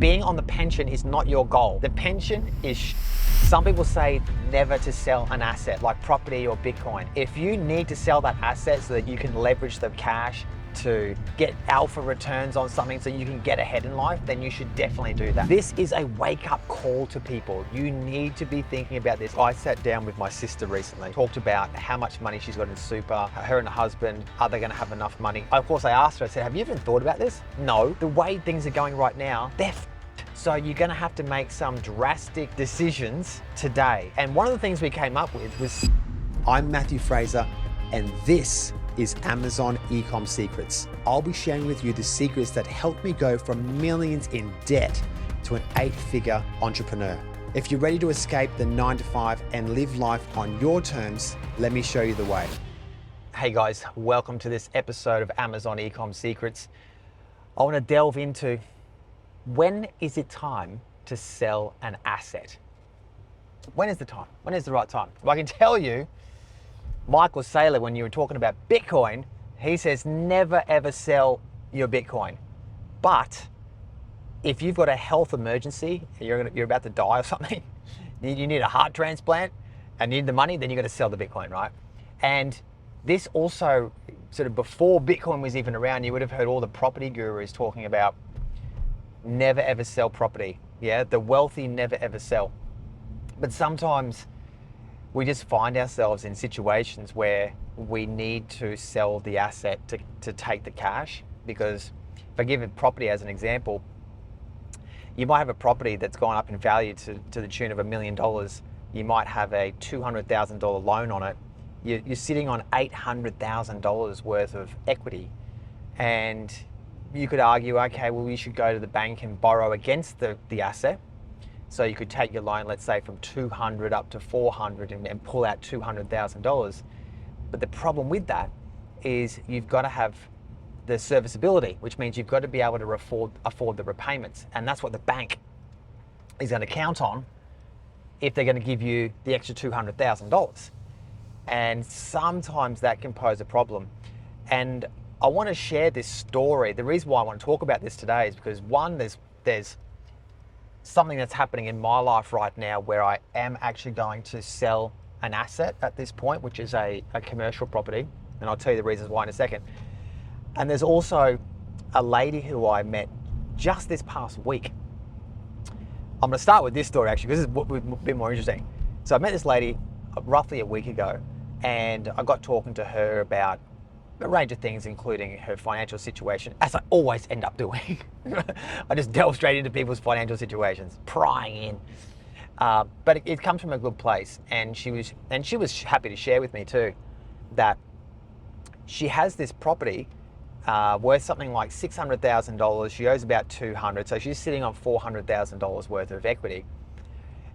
Being on the pension is not your goal. The pension is Some people say never to sell an asset like property or Bitcoin. If you need to sell that asset so that you can leverage the cash to get alpha returns on something so you can get ahead in life, then you should definitely do that. This is a wake-up call to people. You need to be thinking about this. I sat down with my sister recently, talked about how much money she's got in super, her and her husband, are they gonna have enough money? Of course, I asked her, I said, have you even thought about this? No. The way things are going right now, they're so you're gonna have to make some drastic decisions today. And one of the things we came up with was, I'm Matthew Fraser, and this is Amazon Ecom Secrets. I'll be sharing with you the secrets that helped me go from millions in debt to an 8-figure entrepreneur. If you're ready to escape the 9-to-5 and live life on your terms, let me show you the way. Hey guys, welcome to this episode of Amazon Ecom Secrets. I wanna delve into, when is it time to sell an asset? When is the time? When is the right time? Well, I can tell you, Michael Saylor, when you were talking about Bitcoin, he says never ever sell your Bitcoin. But if you've got a health emergency, you're about to die or something, you need a heart transplant and you need the money, then you got to sell the Bitcoin, right? And this also, sort of before Bitcoin was even around, you would have heard all the property gurus talking about never ever sell property. Yeah, the wealthy never ever sell. But sometimes we just find ourselves in situations where we need to sell the asset to take the cash. Because if I give a property as an example, you might have a property that's gone up in value to the tune of $1 million. You might have a $200,000 loan on it. You're sitting on $800,000 worth of equity. And you could argue, okay, well, you should go to the bank and borrow against the asset. So you could take your loan, let's say from 200 up to 400 and pull out $200,000. But the problem with that is you've got to have the serviceability, which means you've got to be able to afford the repayments. And that's what the bank is going to count on if they're going to give you the extra $200,000. And sometimes that can pose a problem. And I want to share this story. The reason why I want to talk about this today is because, one, there's something that's happening in my life right now where I am actually going to sell an asset at this point, which is a commercial property. And I'll tell you the reasons why in a second. And there's also a lady who I met just this past week. I'm going to start with this story actually, because this is a bit more interesting. So I met this lady roughly a week ago, and I got talking to her about a range of things, including her financial situation, as I always end up doing. I just delve straight into people's financial situations, prying in. But it comes from a good place, and she was happy to share with me too that she has this property worth something like $600,000. She owes about $200,000, so she's sitting on $400,000 worth of equity.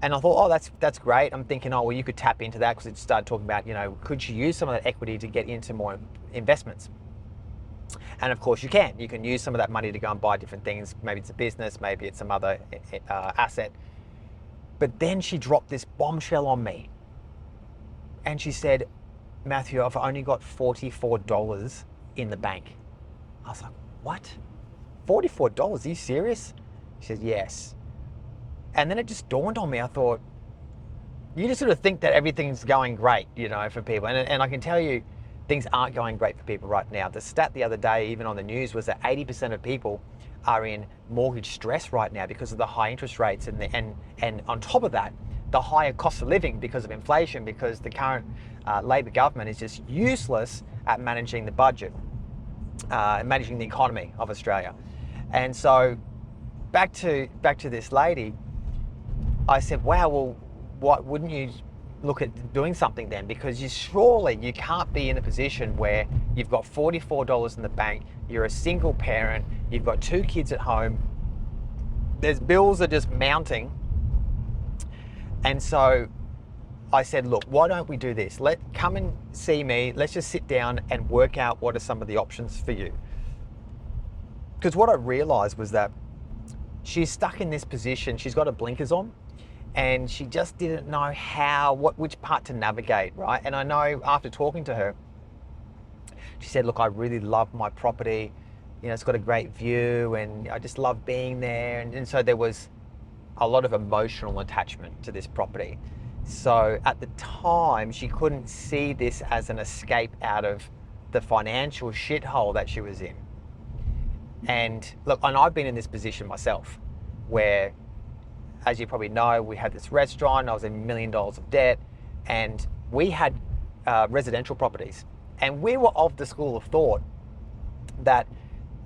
And I thought, oh, that's great. I'm thinking, oh, well, you could tap into that, because it started talking about, could she use some of that equity to get into more investments? And of course you can. You can use some of that money to go and buy different things. Maybe it's a business, maybe it's some other asset. But then she dropped this bombshell on me. And she said, Matthew, I've only got $44 in the bank. I was like, what? $44? Are you serious? She said, yes. And then it just dawned on me. I thought, you just sort of think that everything's going great, for people. And I can tell you, things aren't going great for people right now. The stat the other day, even on the news, was that 80% of people are in mortgage stress right now because of the high interest rates. And on top of that, the higher cost of living because of inflation, because the current Labor government is just useless at managing the budget, managing the economy of Australia. And so back to this lady, I said, wow, well, what wouldn't you look at doing something then? Because surely you can't be in a position where you've got $44 in the bank, you're a single parent, you've got 2 kids at home, there's bills that are just mounting. And so I said, look, why don't we do this? Come and see me, let's just sit down and work out what are some of the options for you. Because what I realized was that she's stuck in this position, she's got her blinkers on, and she just didn't know which part to navigate, right? And I know after talking to her, she said, look, I really love my property. you know, it's got a great view and I just love being there. And so there was a lot of emotional attachment to this property. So at the time, she couldn't see this as an escape out of the financial shithole that she was in. And look, and I've been in this position myself where, as you probably know, we had this restaurant, I was in $1 million of debt, and we had residential properties. And we were of the school of thought that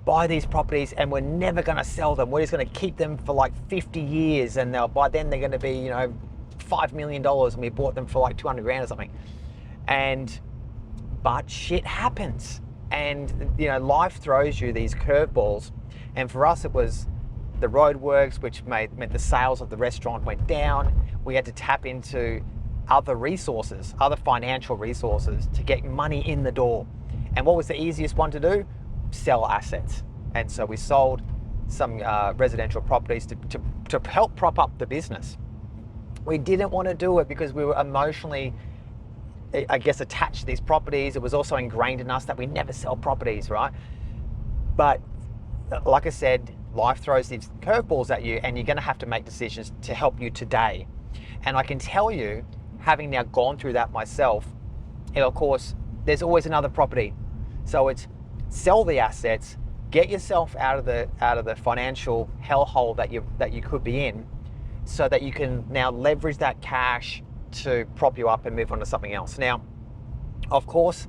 buy these properties and we're never going to sell them. We're just going to keep them for like 50 years and by then they're going to be, you know, $5 million, and we bought them for like 200 grand or something. But shit happens. And, you know, life throws you these curveballs. And for us, it was the roadworks, which meant the sales of the restaurant went down. We had to tap into other resources, other financial resources to get money in the door. And what was the easiest one to do? Sell assets. And so we sold some residential properties to help prop up the business. We didn't want to do it because we were emotionally, I guess, attached to these properties. It was also ingrained in us that we never sell properties, right? But like I said, life throws these curveballs at you and you're going to have to make decisions to help you today. And I can tell you, having now gone through that myself, and of course, there's always another property. So it's sell the assets, get yourself out of the financial hellhole that you could be in, so that you can now leverage that cash to prop you up and move on to something else. Now, of course,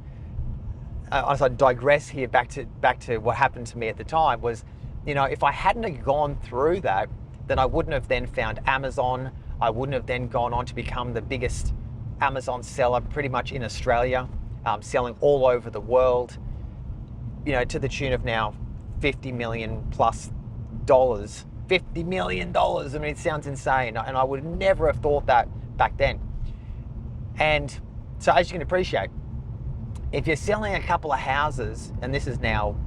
as I digress here back to what happened to me at the time was, you know, if I hadn't have gone through that, then I wouldn't have then found Amazon. I wouldn't have then gone on to become the biggest Amazon seller pretty much in Australia, selling all over the world, you know, to the tune of now $50 million plus. $50 million. I mean, it sounds insane. And I would never have thought that back then. And so as you can appreciate, if you're selling a couple of houses, and this is now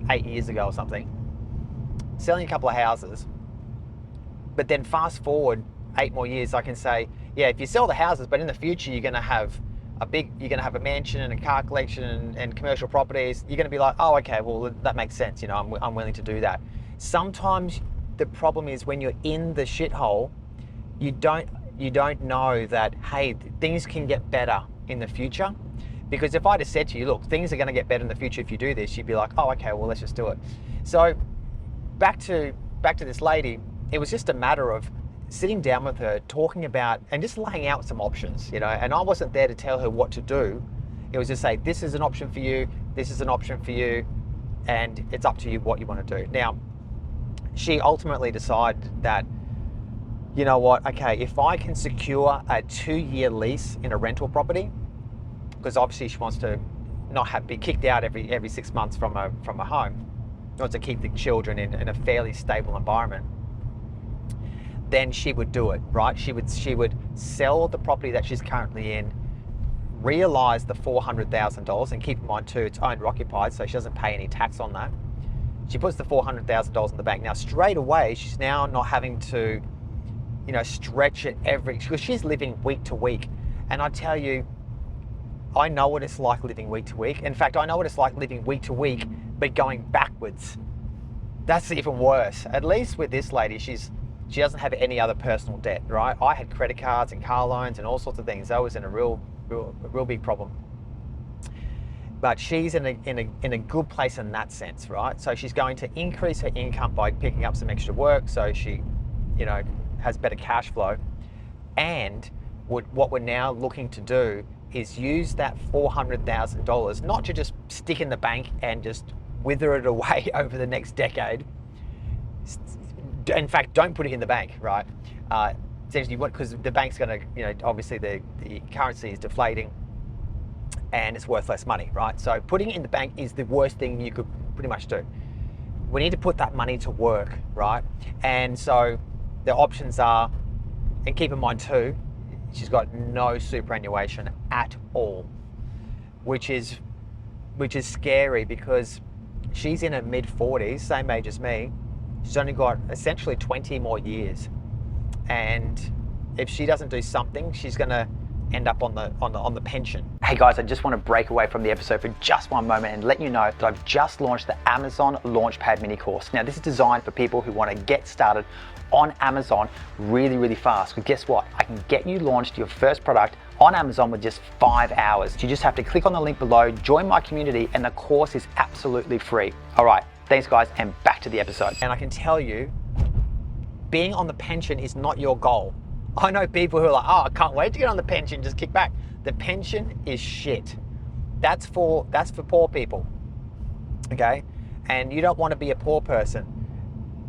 8 years ago or something, selling a couple of houses, but then fast forward 8 more years, I can say, yeah, if you sell the houses, but in the future, you're going to have a mansion and a car collection and commercial properties, you're going to be like, oh, okay, well, that makes sense. You know, I'm willing to do that. Sometimes the problem is when you're in the shithole, you don't know that, hey, things can get better in the future. Because if I just said to you, look, things are going to get better in the future if you do this, you'd be like, oh, okay, well, let's just do it. So back to this lady, it was just a matter of sitting down with her, talking about, and just laying out some options, you know, and I wasn't there to tell her what to do. It was just say, this is an option for you, this is an option for you, and it's up to you what you want to do. Now, she ultimately decided that, you know what, okay, if I can secure a 2-year lease in a rental property, because obviously she wants to not be kicked out every 6 months from a home, she wants to keep the children in a fairly stable environment, then she would do it, right? She would sell the property that she's currently in, realize the $400,000, and keep in mind too, it's owned or occupied, so she doesn't pay any tax on that. She puts the $400,000 in the bank. Now, straight away, she's now not having to, you know, stretch it because she's living week to week. And I tell you, I know what it's like living week to week. In fact, I know what it's like living week to week, but going backwards. That's even worse. At least with this lady, she doesn't have any other personal debt, right? I had credit cards and car loans and all sorts of things. I was in a real big problem. But she's in a good place in that sense, right? So she's going to increase her income by picking up some extra work, so she, you know, has better cash flow. And what we're now looking to do is use that $400,000 not to just stick in the bank and just wither it away over the next decade. In fact, don't put it in the bank, right? Essentially, because the bank's going to, you know, obviously the currency is deflating and it's worth less money, right? So putting it in the bank is the worst thing you could pretty much do. We need to put that money to work, right? And so the options are, and keep in mind too, she's got no superannuation at all, which is scary because she's in her mid-40s, same age as me. She's only got essentially 20 more years. And if she doesn't do something, she's gonna end up on the pension. Hey guys, I just want to break away from the episode for just one moment and let you know that I've just launched the Amazon Launchpad mini course. Now this is designed for people who want to get started on Amazon really fast. But guess what? I can get you launched your first product on Amazon with just 5 hours. You just have to click on the link below, join my community, and the course is absolutely free. All right, thanks guys, and back to the episode. And I can tell you, being on the pension is not your goal. I know people who are like, oh, I can't wait to get on the pension, just kick back. The pension is shit. That's for poor people, okay? And you don't want to be a poor person.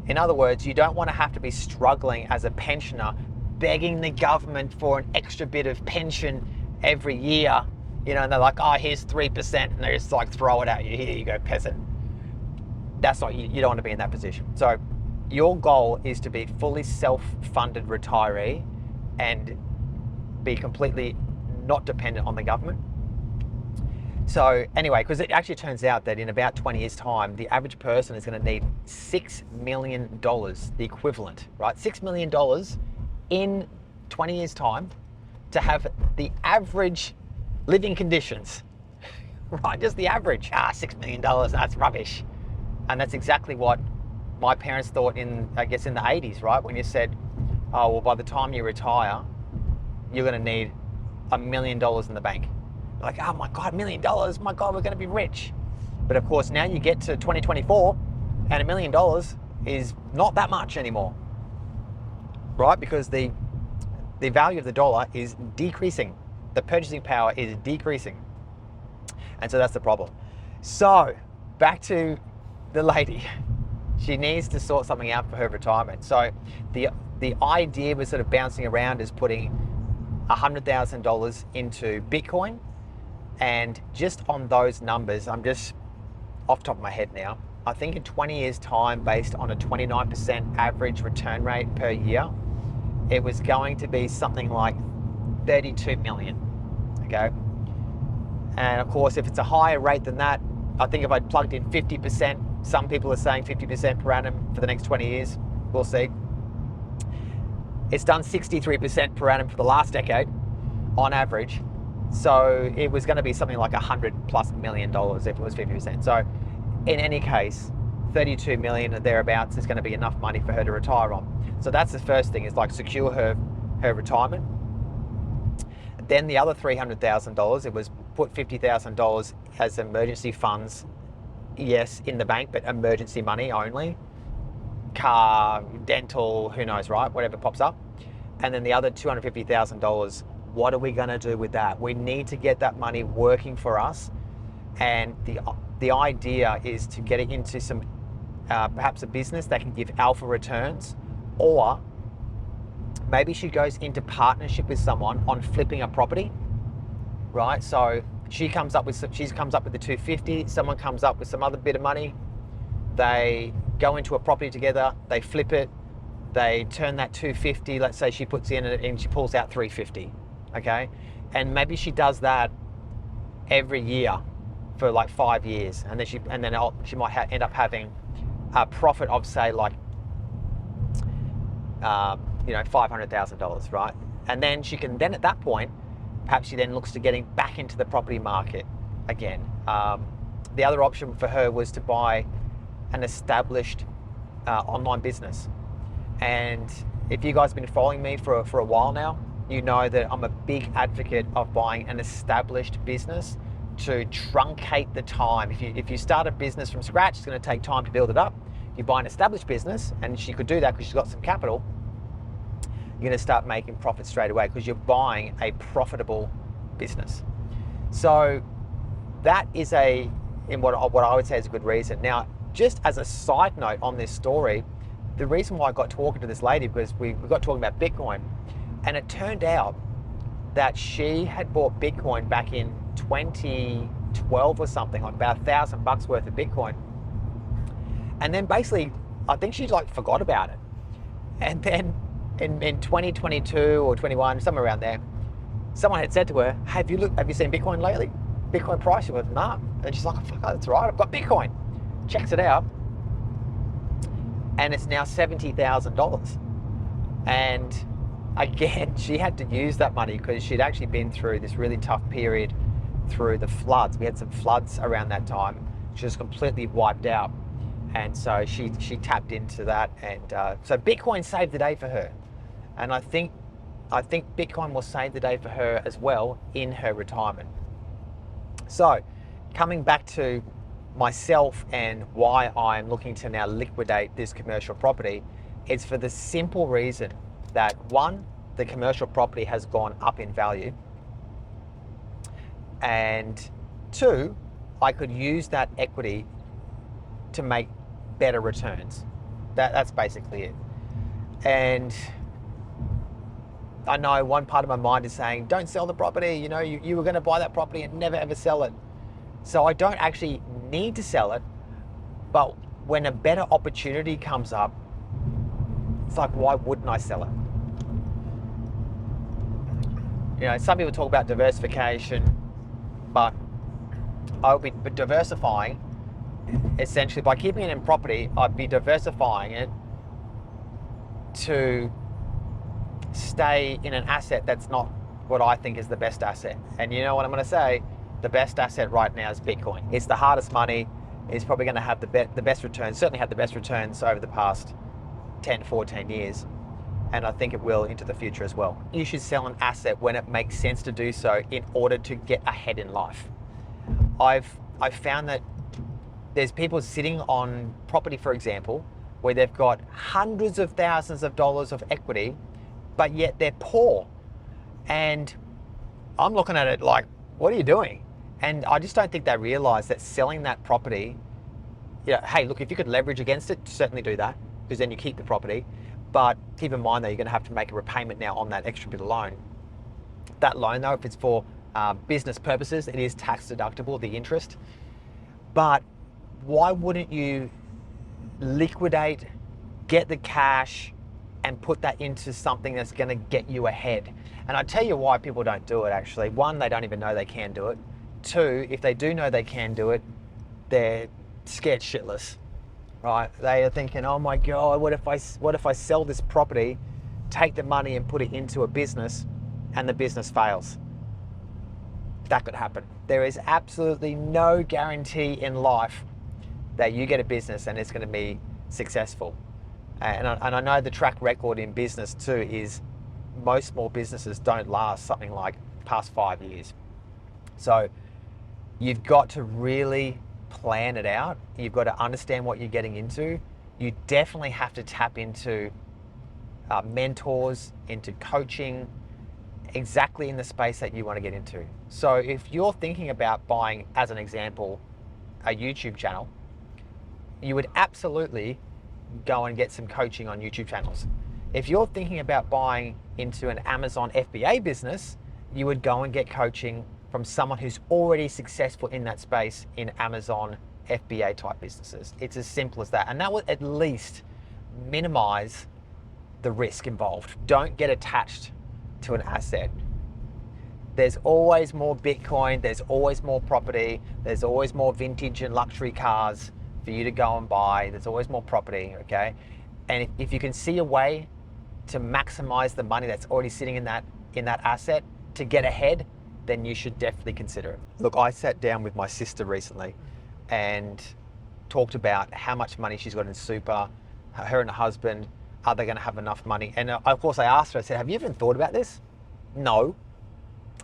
In other words, you don't want to have to be struggling as a pensioner, begging the government for an extra bit of pension every year, you know, and they're like, oh, here's 3%, and they just like throw it at you. Here you go, peasant. That's not, you don't want to be in that position. So your goal is to be fully self-funded retiree and be completely not dependent on the government. So anyway, because it actually turns out that in about 20 years time, the average person is going to need $6 million, the equivalent, right? $6 million in 20 years time to have the average living conditions, right? Just the average. $6 million, that's rubbish. And that's exactly what my parents thought in, I guess, in the 80s, right? When you said, oh, well, by the time you retire, you're going to need $1 million in the bank. Like, oh my God, $1 million, my God, we're going to be rich. But of course, now you get to 2024 and $1 million is not that much anymore, right? Because the value of the dollar is decreasing. The purchasing power is decreasing. And so that's the problem. So back to the lady. She needs to sort something out for her retirement. So the idea was sort of bouncing around is putting $100,000 into Bitcoin. And just on those numbers, I'm just off the top of my head now, I think in 20 years time, based on a 29% average return rate per year, it was going to be something like 32 million, okay? And of course, if it's a higher rate than that, I think if I plugged in 50%, some people are saying 50% per annum for the next 20 years, we'll see. It's done 63% per annum for the last decade on average. So it was going to be something like $100+ million if it was 50%. So in any case, 32 million or thereabouts is going to be enough money for her to retire on. So that's the first thing, is like secure her retirement. Then the other $300,000, it was put $50,000 as emergency funds, yes, in the bank, but emergency money only. Car, dental, who knows, right? Whatever pops up. And then the other $250,000, what are we going to do with that? We need to get that money working for us. And the idea is to get it into some, perhaps a business that can give alpha returns, or maybe she goes into partnership with someone on flipping a property, right? So she comes up with the 250, someone comes up with some other bit of money, they go into a property together, they flip it, they turn that 250, let's say she puts in it and she pulls out 350, okay? And maybe she does that every year for like 5 years, and then she might end up having a profit of, say, like $500,000, right? And then she can at that point, perhaps she then looks to getting back into the property market again. The other option for her was to buy an established online business. And if you guys have been following me for a while now, you know that I'm a big advocate of buying an established business to truncate the time. If you start a business from scratch, it's going to take time to build it up. You buy an established business, and she could do that because she's got some capital, you're going to start making profits straight away because you're buying a profitable business. So that is what I would say is a good reason. Now, just as a side note on this story, the reason why I got talking to this lady, because we got talking about Bitcoin, and it turned out that she had bought Bitcoin back in 2012 or something, like about $1,000 worth of Bitcoin. And then basically, I think she like forgot about it. And then in 2022 or 21, somewhere around there, someone had said to her, have you seen Bitcoin lately? Bitcoin price? She went, nah. And she's like, oh, fuck, that's right, I've got Bitcoin. Checks it out, and it's now $70,000. And again, she had to use that money because she'd actually been through this really tough period through the floods. We had some floods around that time. She was completely wiped out. And so she tapped into that. And so Bitcoin saved the day for her. And I think Bitcoin will save the day for her as well in her retirement. So coming back to myself and why I'm looking to now liquidate this commercial property, it's for the simple reason that one, the commercial property has gone up in value, and two, I could use that equity to make better returns. That's basically it. And I know one part of my mind is saying, don't sell the property. You know, you were going to buy that property and never ever sell it. So I don't actually need to sell it, but when a better opportunity comes up, it's like, why wouldn't I sell it? You know, some people talk about diversification, but I would be diversifying essentially by keeping it in property. I'd be diversifying it to stay in an asset that's not what I think is the best asset. And you know what I'm going to say? The best asset right now is Bitcoin. It's the hardest money. It's probably going to have the best returns, certainly had the best returns over the past 10, 14 years. And I think it will into the future as well. You should sell an asset when it makes sense to do so in order to get ahead in life. I've found that there's people sitting on property, for example, where they've got hundreds of thousands of dollars of equity, but yet they're poor. And I'm looking at it like, what are you doing? And I just don't think they realize that selling that property, you know, hey, look, if you could leverage against it, certainly do that, because then you keep the property. But keep in mind that you're going to have to make a repayment now on that extra bit of loan. That loan, though, if it's for business purposes, it is tax deductible, the interest. But why wouldn't you liquidate, get the cash, and put that into something that's going to get you ahead? And I tell you why people don't do it, actually. One, they don't even know they can do it. Two, if they do know they can do it, they're scared shitless, right? They are thinking, oh my God, what if I sell this property, take the money and put it into a business, and the business fails? That could happen. There is absolutely no guarantee in life that you get a business and it's going to be successful. And I know the track record in business too is most small businesses don't last something like past 5 years. So you've got to really plan it out. You've got to understand what you're getting into. You definitely have to tap into mentors, into coaching, exactly in the space that you want to get into. So if you're thinking about buying, as an example, a YouTube channel, you would absolutely go and get some coaching on YouTube channels. If you're thinking about buying into an Amazon FBA business, you would go and get coaching from someone who's already successful in that space in Amazon FBA type businesses. It's as simple as that. And that will at least minimize the risk involved. Don't get attached to an asset. There's always more Bitcoin, there's always more property, there's always more vintage and luxury cars for you to go and buy. There's always more property, okay? And if you can see a way to maximize the money that's already sitting in that asset to get ahead, then you should definitely consider it. Look, I sat down with my sister recently and talked about how much money she's got in super, her and her husband, are they gonna have enough money? And of course I asked her, I said, have you even thought about this? No.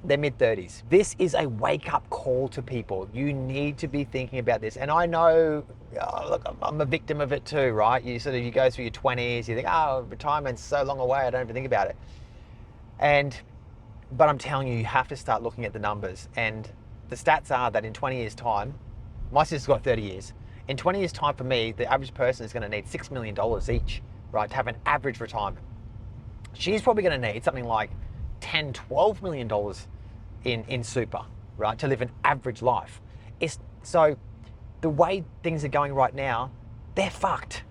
They're mid-30s. This is a wake-up call to people. You need to be thinking about this. And I know, look, I'm a victim of it too, right? You go through your 20s, you think, oh, retirement's so long away, I don't even think about it. But I'm telling you, you have to start looking at the numbers. And the stats are that in 20 years' time, my sister's got 30 years. In 20 years' time for me, the average person is gonna need $6 million each, right, to have an average retirement. She's probably gonna need something like $10, $12 million in super, right, to live an average life. So the way things are going right now, they're fucked,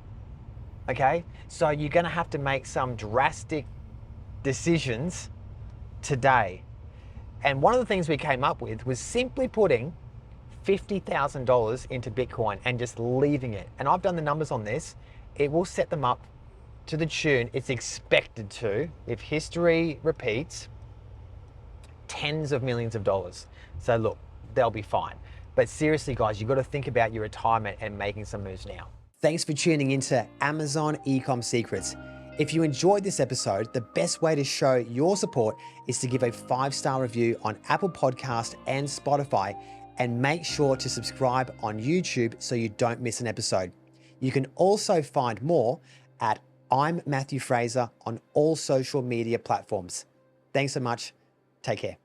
okay? So you're gonna have to make some drastic decisions today. And one of the things we came up with was simply putting $50,000 into Bitcoin and just leaving it. And I've done the numbers on this. It will set them up to the tune, it's expected to, if history repeats, tens of millions of dollars. So look, they'll be fine. But seriously, guys, you've got to think about your retirement and making some moves now. Thanks for tuning into Amazon Ecom Secrets. If you enjoyed this episode, the best way to show your support is to give a 5-star review on Apple Podcast and Spotify, and make sure to subscribe on YouTube so you don't miss an episode. You can also find more at I'm Matthew Fraser on all social media platforms. Thanks so much. Take care.